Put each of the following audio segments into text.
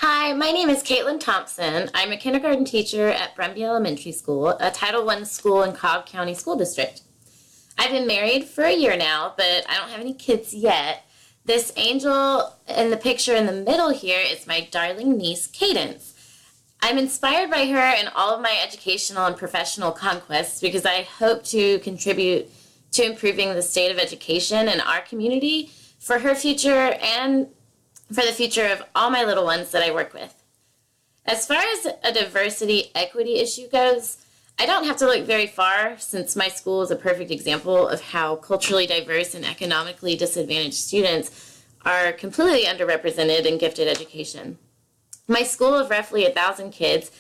Hi, my name is Katelyn Thompson. I'm a kindergarten teacher at Brumby Elementary School, a Title I school in Cobb County School District. I've been married for a year now, but I don't have any kids yet. This angel in the picture in the middle here is my darling niece, Cadence. I'm inspired by her in all of my educational and professional conquests because I hope to contribute to improving the state of education in our community for her future and for the future of all my little ones that I work with. As far as a diversity equity issue goes, I don't have to look very far since my school is a perfect example of how culturally diverse and economically disadvantaged students are completely underrepresented in gifted education. My school of roughly 1,000 kids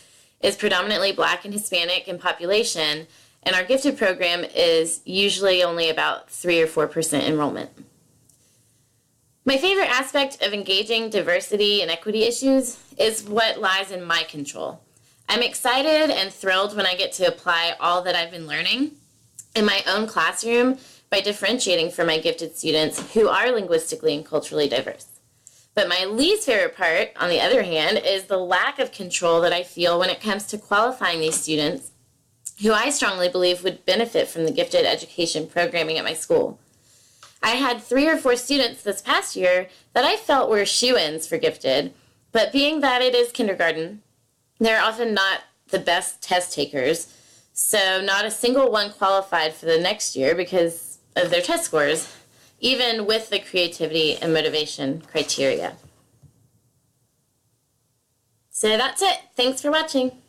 is predominantly Black and Hispanic in population, and our gifted program is usually only about 3 or 4% enrollment. My favorite aspect of engaging diversity and equity issues is what lies in my control. I'm excited and thrilled when I get to apply all that I've been learning in my own classroom by differentiating for my gifted students who are linguistically and culturally diverse. But my least favorite part, on the other hand, is the lack of control that I feel when it comes to qualifying these students who I strongly believe would benefit from the gifted education programming at my school. I had 3 or 4 students this past year that I felt were shoo-ins for gifted, but being that it is kindergarten, they're often not the best test takers, so not a single one qualified for the next year because of their test scores, even with the creativity and motivation criteria. So that's it. Thanks for watching.